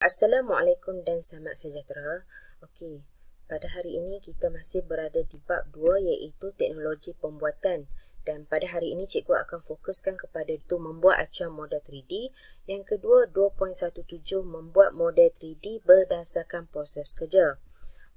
Assalamualaikum dan selamat sejahtera. Okey, pada hari ini kita masih berada di bab 2 iaitu teknologi pembuatan. Dan pada hari ini cikgu akan fokuskan kepada itu membuat acuan model 3D. Yang kedua 2.17 membuat model 3D berdasarkan proses kerja.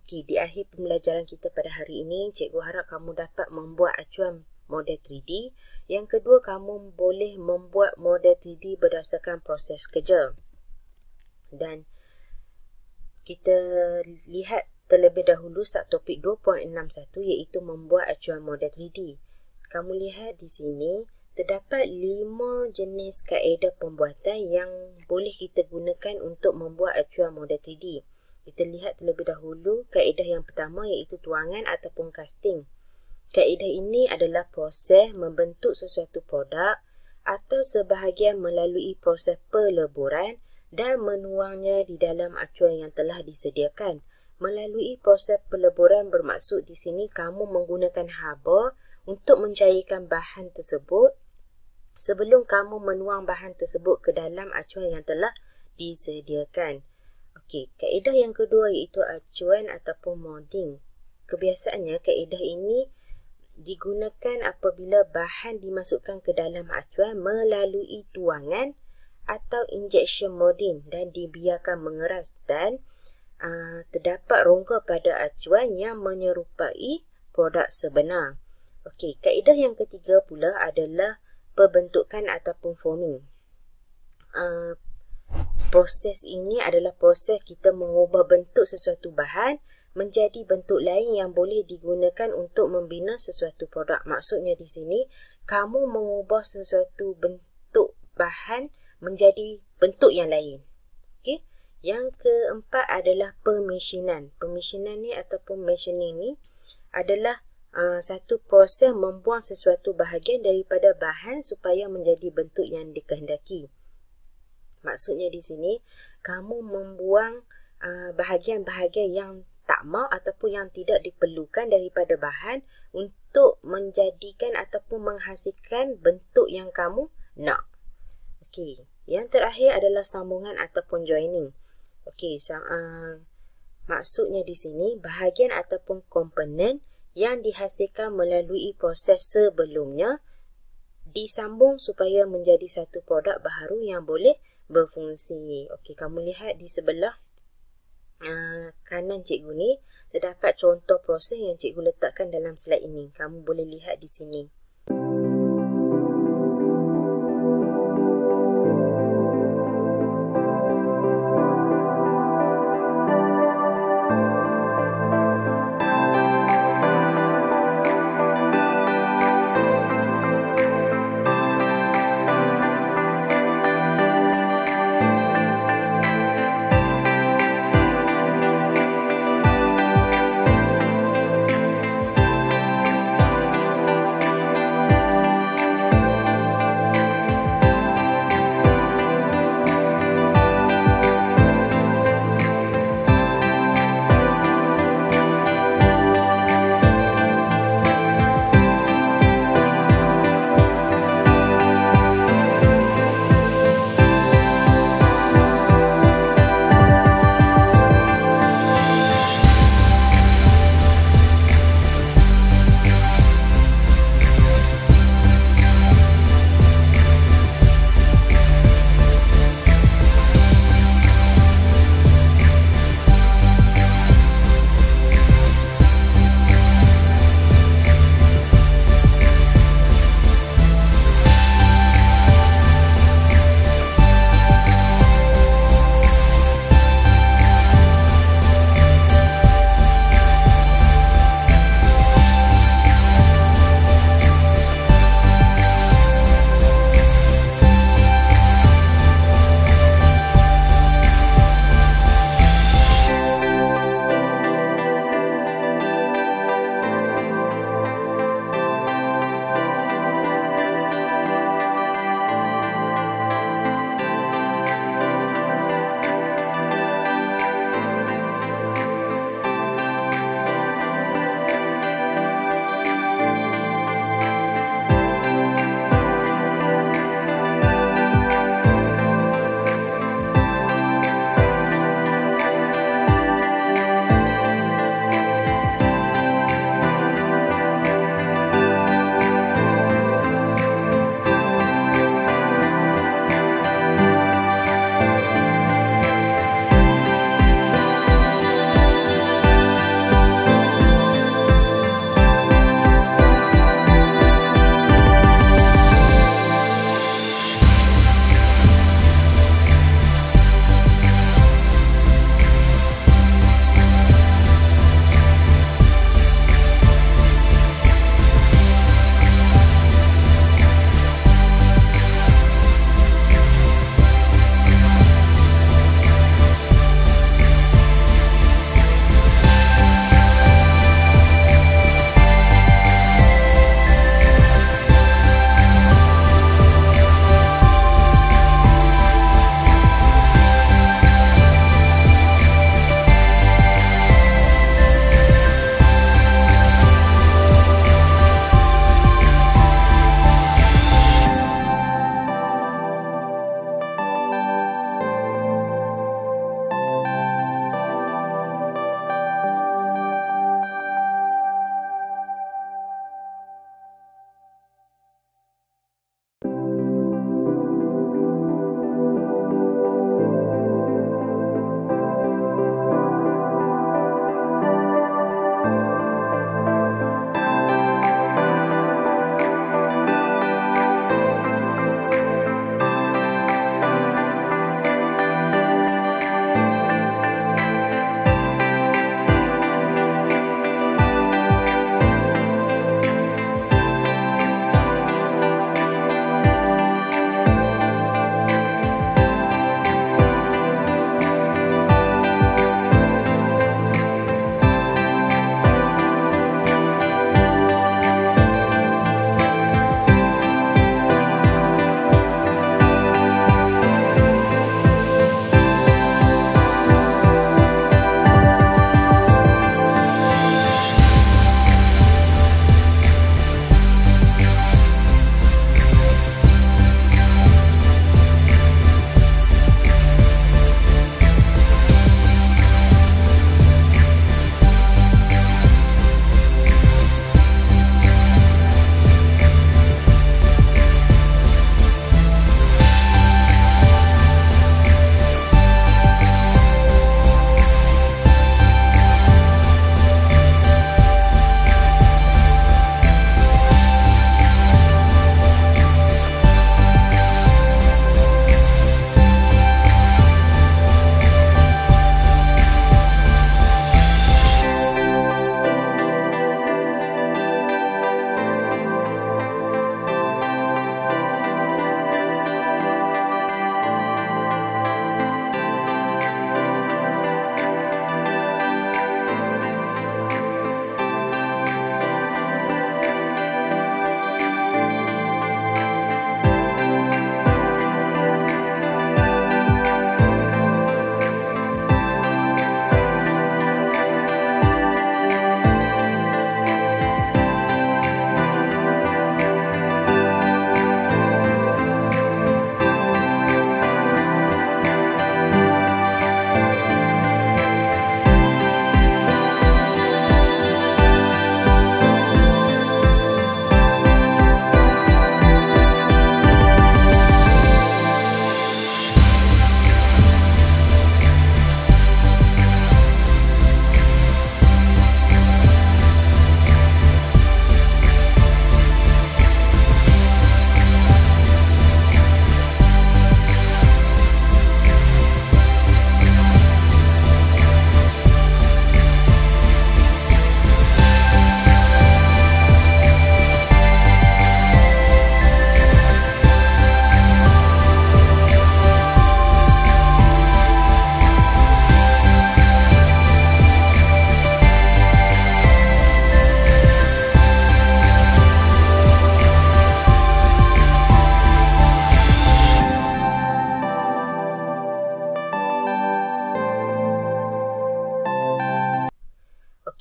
Okey, di akhir pembelajaran kita pada hari ini cikgu harap kamu dapat membuat acuan model 3D. Yang kedua kamu boleh membuat model 3D berdasarkan proses kerja. Dan kita lihat terlebih dahulu subtopik 2.61 iaitu membuat acuan model 3D. Kamu lihat di sini terdapat 5 jenis kaedah pembuatan yang boleh kita gunakan untuk membuat acuan model 3D. Kita lihat terlebih dahulu kaedah yang pertama iaitu tuangan ataupun casting. Kaedah ini adalah proses membentuk sesuatu produk atau sebahagian melalui proses peleburan dan menuangnya di dalam acuan yang telah disediakan. Melalui proses peleburan bermaksud di sini kamu menggunakan haba untuk mencairkan bahan tersebut sebelum kamu menuang bahan tersebut ke dalam acuan yang telah disediakan. Okey, kaedah yang kedua iaitu acuan ataupun molding. Kebiasaannya kaedah ini digunakan apabila bahan dimasukkan ke dalam acuan melalui tuangan atau injection molding dan dibiarkan mengeras dan terdapat rongga pada acuan yang menyerupai produk sebenar. Okey, kaedah yang ketiga pula adalah pembentukan ataupun forming. Proses ini adalah proses kita mengubah bentuk sesuatu bahan menjadi bentuk lain yang boleh digunakan untuk membina sesuatu produk. Maksudnya di sini kamu mengubah sesuatu bentuk bahan menjadi bentuk yang lain. Okey. Yang keempat adalah pemachinan. Pemachinan ni ataupun machining ni adalah satu proses membuang sesuatu bahagian daripada bahan supaya menjadi bentuk yang dikehendaki. Maksudnya di sini kamu membuang bahagian-bahagian yang tak mau ataupun yang tidak diperlukan daripada bahan untuk menjadikan ataupun menghasilkan bentuk yang kamu nak. Okey. Yang terakhir adalah sambungan ataupun joining. Okey, maksudnya di sini bahagian ataupun komponen yang dihasilkan melalui proses sebelumnya disambung supaya menjadi satu produk baharu yang boleh berfungsi. Okey, kamu lihat di sebelah kanan cikgu ni terdapat contoh proses yang cikgu letakkan dalam slide ini. Kamu boleh lihat di sini.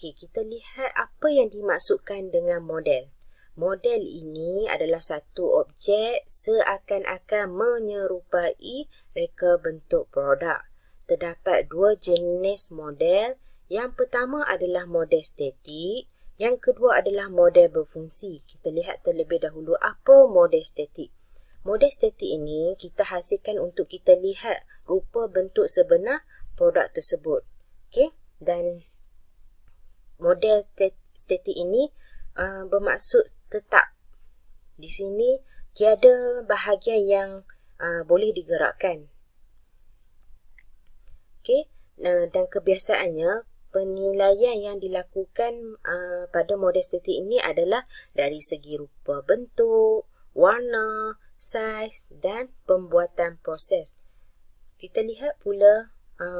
Okey, kita lihat apa yang dimaksudkan dengan model. Model ini adalah satu objek seakan-akan menyerupai reka bentuk produk. Terdapat dua jenis model. Yang pertama adalah model statik. Yang kedua adalah model berfungsi. Kita lihat terlebih dahulu apa model statik. Model statik ini kita hasilkan untuk kita lihat rupa bentuk sebenar produk tersebut. Okey, dan model statik ini bermaksud tetap. Di sini tiada bahagian yang boleh digerakkan. Okey, dan kebiasaannya penilaian yang dilakukan pada model statik ini adalah dari segi rupa bentuk, warna, saiz dan pembuatan proses. Kita lihat pula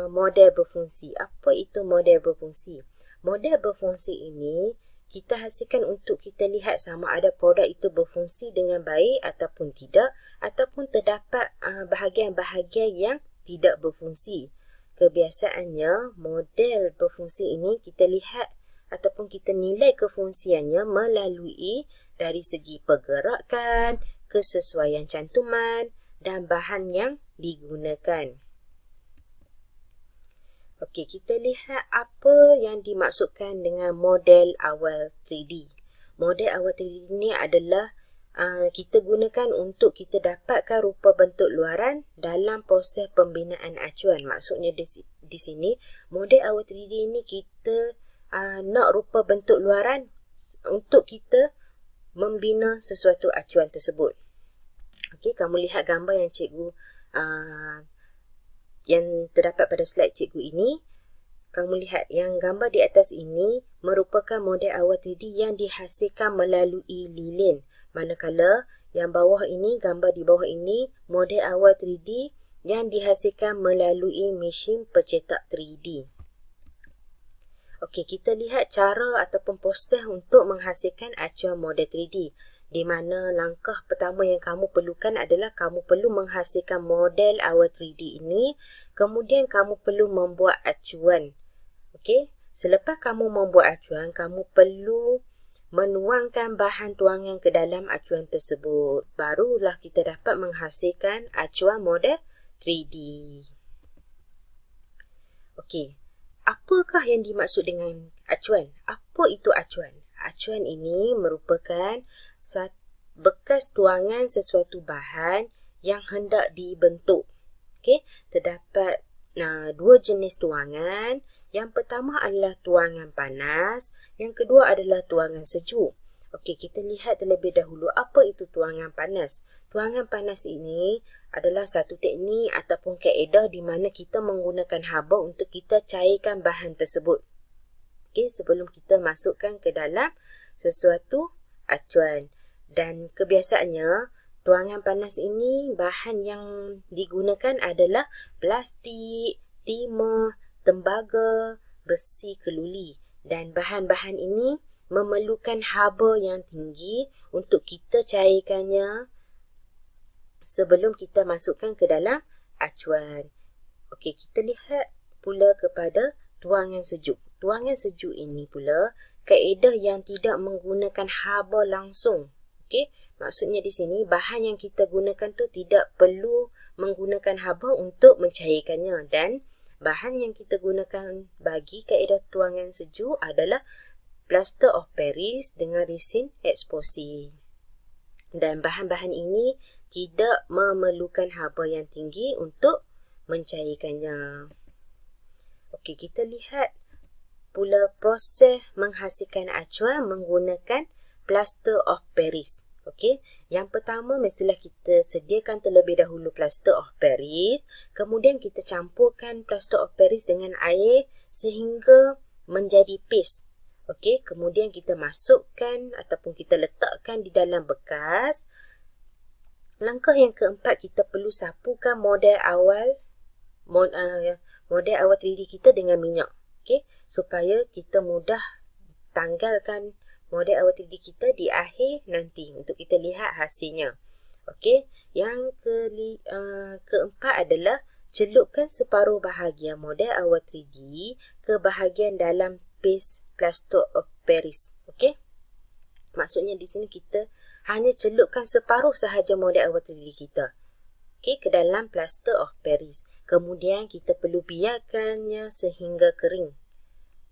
model berfungsi. Apa itu model berfungsi? Model berfungsi ini kita hasilkan untuk kita lihat sama ada produk itu berfungsi dengan baik ataupun tidak, ataupun terdapat bahagian-bahagian yang tidak berfungsi. Kebiasaannya model berfungsi ini kita lihat ataupun kita nilai kefungsiannya melalui dari segi pergerakan, kesesuaian cantuman dan bahan yang digunakan. Okey, kita lihat apa yang dimaksudkan dengan model awal 3D. Model awal 3D ini adalah kita gunakan untuk kita dapatkan rupa bentuk luaran dalam proses pembinaan acuan. Maksudnya di sini, model awal 3D ini kita nak rupa bentuk luaran untuk kita membina sesuatu acuan tersebut. Okey, kamu lihat gambar yang cikgu yang terdapat pada slide cikgu ini. Kamu lihat yang gambar di atas ini merupakan model awal 3D yang dihasilkan melalui lilin. Manakala yang bawah ini, gambar di bawah ini, model awal 3D yang dihasilkan melalui mesin pencetak 3D. Okey, kita lihat cara ataupun proses untuk menghasilkan acuan model 3D. Di mana langkah pertama yang kamu perlukan adalah kamu perlu menghasilkan model awal 3D ini. Kemudian kamu perlu membuat acuan. Okey, selepas kamu membuat acuan, kamu perlu menuangkan bahan tuangan ke dalam acuan tersebut. Barulah kita dapat menghasilkan acuan model 3D. Okey, apakah yang dimaksud dengan acuan? Apa itu acuan? Acuan ini merupakan bekas tuangan sesuatu bahan yang hendak dibentuk. Okey, terdapat dua jenis tuangan. Yang pertama adalah tuangan panas, yang kedua adalah tuangan sejuk. Okey, kita lihat terlebih dahulu apa itu tuangan panas. Tuangan panas ini adalah satu teknik ataupun kaedah di mana kita menggunakan haba untuk kita cairkan bahan tersebut. Okey, sebelum kita masukkan ke dalam sesuatu acuan. Dan kebiasaannya, tuangan panas ini bahan yang digunakan adalah plastik, timah, tembaga, besi keluli. Dan bahan-bahan ini memerlukan haba yang tinggi untuk kita cairkannya sebelum kita masukkan ke dalam acuan. Okey, kita lihat pula kepada tuangan sejuk. Tuangan sejuk ini pula kaedah yang tidak menggunakan haba langsung. Okey, maksudnya di sini bahan yang kita gunakan tu tidak perlu menggunakan haba untuk mencairkannya, dan bahan yang kita gunakan bagi kaedah tuangan sejuk adalah plaster of Paris dengan resin eksplosi. Dan bahan-bahan ini tidak memerlukan haba yang tinggi untuk mencairkannya. Okey, kita lihat pula proses menghasilkan acuan menggunakan plaster of Paris. Okey, yang pertama mestilah kita sediakan terlebih dahulu plaster of Paris. Kemudian kita campurkan plaster of Paris dengan air sehingga menjadi paste. Okey, kemudian kita masukkan ataupun kita letakkan di dalam bekas. Langkah yang keempat, kita perlu sapukan model awal 3D kita dengan minyak. Okey, supaya kita mudah tanggalkan model awal 3D kita di akhir nanti untuk kita lihat hasilnya. Okey, yang keempat adalah celupkan separuh bahagian model awal 3D ke bahagian dalam paste plaster of Paris. Okey. Maksudnya di sini kita hanya celupkan separuh sahaja model awal 3D kita. Okey, ke dalam plaster of Paris. Kemudian kita perlu biarkannya sehingga kering.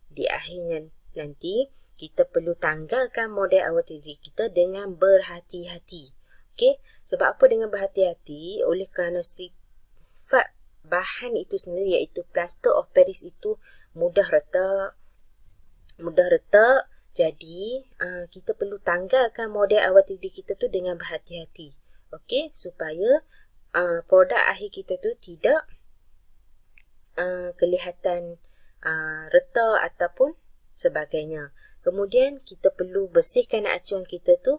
Di akhirnya nanti kita perlu tanggalkan model awal 3D kita dengan berhati-hati. Okey, sebab apa dengan berhati-hati? Oleh kerana sifat bahan itu sendiri iaitu plaster of Paris itu mudah retak. Jadi kita perlu tanggalkan model awal 3D kita tu dengan berhati-hati. Okey, supaya produk akhir kita tu tidak kelihatan retak ataupun sebagainya. Kemudian kita perlu bersihkan acuan kita tu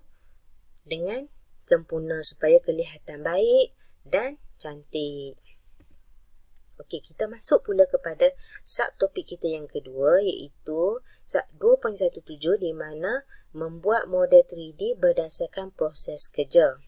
dengan sempurna supaya kelihatan baik dan cantik. Okey, kita masuk pula kepada subtopik kita yang kedua iaitu sub 2.17 di mana membuat model 3D berdasarkan proses kerja.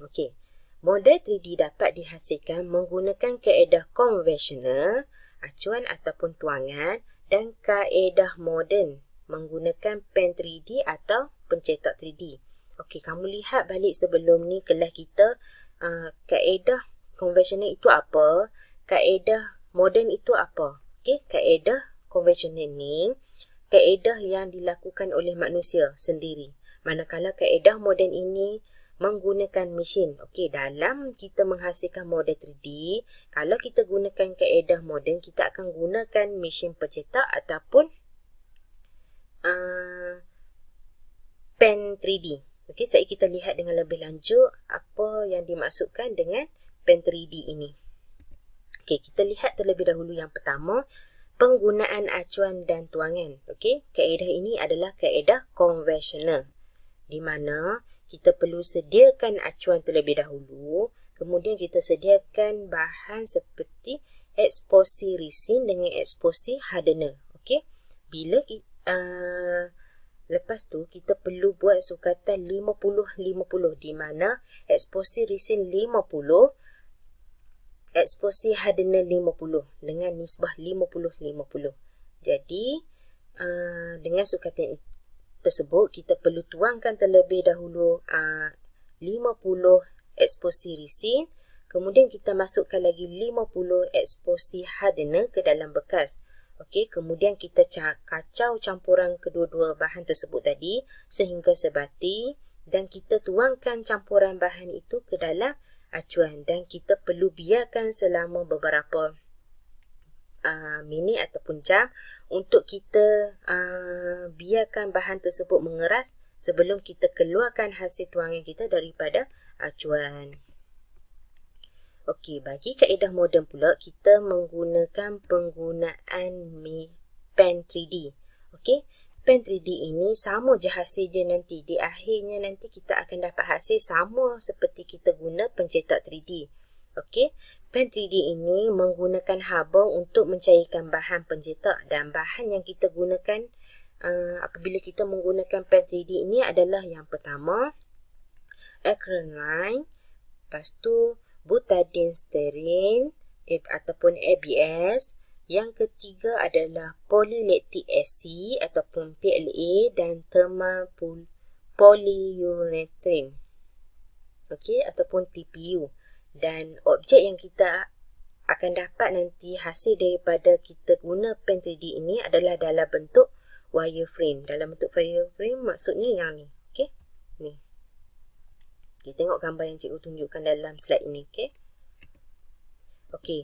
Okey, model 3D dapat dihasilkan menggunakan kaedah konvensional, acuan ataupun tuangan dan kaedah moden menggunakan pen 3D atau pencetak 3D. Okey, kamu lihat balik sebelum ni kelas kita kaedah konvensional itu apa, kaedah moden itu apa. Okey, kaedah konvensional ni kaedah yang dilakukan oleh manusia sendiri. Manakala kaedah moden ini menggunakan mesin. Okey, dalam kita menghasilkan model 3D, kalau kita gunakan kaedah moden, kita akan gunakan mesin pencetak ataupun pen 3D. Okey, saya kita lihat dengan lebih lanjut apa yang dimaksudkan dengan pen 3D ini. Okey, kita lihat terlebih dahulu yang pertama, penggunaan acuan dan tuangan. Okey, kaedah ini adalah kaedah konvensional di mana kita perlu sediakan acuan terlebih dahulu, kemudian kita sediakan bahan seperti epoxy resin dengan epoxy hardener. Okey, bila lepas tu kita perlu buat sukatan 50-50 di mana epoxy resin 50, epoxy hardener 50 dengan nisbah 50-50. Jadi dengan sukatan tersebut kita perlu tuangkan terlebih dahulu 50 epoxy resin, kemudian kita masukkan lagi 50 epoxy hardener ke dalam bekas. Okey, kemudian kita kacau campuran kedua-dua bahan tersebut tadi sehingga sebati dan kita tuangkan campuran bahan itu ke dalam acuan dan kita perlu biarkan selama beberapa minit ataupun jam untuk kita biarkan bahan tersebut mengeras sebelum kita keluarkan hasil tuangan kita daripada acuan. Okey, bagi kaedah moden pula kita menggunakan penggunaan pen 3D. Okey, pen 3D ini sama je hasil dia nanti. Di akhirnya nanti kita akan dapat hasil sama seperti kita guna pencetak 3D. Okey, pen 3D ini menggunakan haba untuk mencairkan bahan pencetak dan bahan yang kita gunakan apabila kita menggunakan pen 3D ini adalah yang pertama acrylamide, lepas tu butadiene styrene ataupun ABS. Yang ketiga adalah polylactic acid ataupun PLA dan thermal polyurethane. Okey, ataupun TPU. Dan objek yang kita akan dapat nanti hasil daripada kita guna pen 3D ini adalah dalam bentuk wireframe. Dalam bentuk wireframe maksudnya yang ni. Okey, ni. Kita tengok gambar yang cikgu tunjukkan dalam slide ini. Okey. Okey.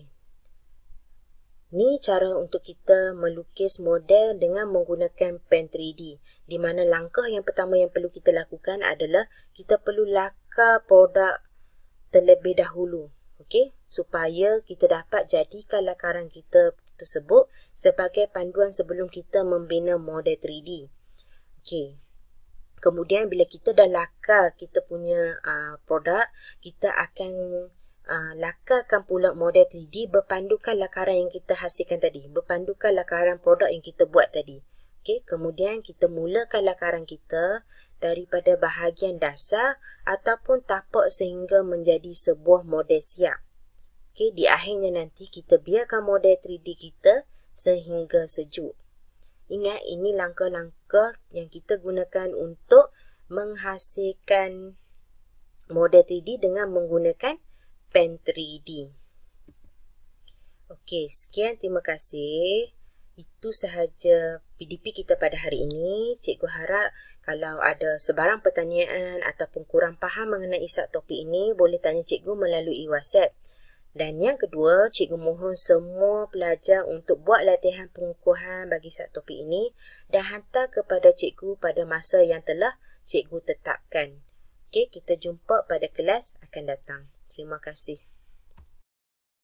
Ni cara untuk kita melukis model dengan menggunakan pen 3D. Di mana langkah yang pertama yang perlu kita lakukan adalah kita perlu lakar produk terlebih dahulu. Okey, supaya kita dapat jadikan lakaran kita tersebut sebagai panduan sebelum kita membina model 3D. Okey. Kemudian bila kita dah lakar kita punya produk, kita akan lakarkan pula model 3D berpandukan lakaran yang kita hasilkan tadi, berpandukan lakaran produk yang kita buat tadi. Okey, kemudian kita mulakan lakaran kita daripada bahagian dasar ataupun tapak sehingga menjadi sebuah model siap. Okey, di akhirnya nanti kita biarkan model 3D kita sehingga sejuk. Ingat, ini langkah-langkah yang kita gunakan untuk menghasilkan model 3D dengan menggunakan pen 3D. Okey, sekian, terima kasih. Itu sahaja PDP kita pada hari ini. Cikgu harap kalau ada sebarang pertanyaan ataupun kurang faham mengenai subtopik ini, boleh tanya cikgu melalui WhatsApp. Dan yang kedua, cikgu mohon semua pelajar untuk buat latihan pengukuhan bagi subtopik ini dan hantar kepada cikgu pada masa yang telah cikgu tetapkan. Okey, kita jumpa pada kelas akan datang. Terima kasih.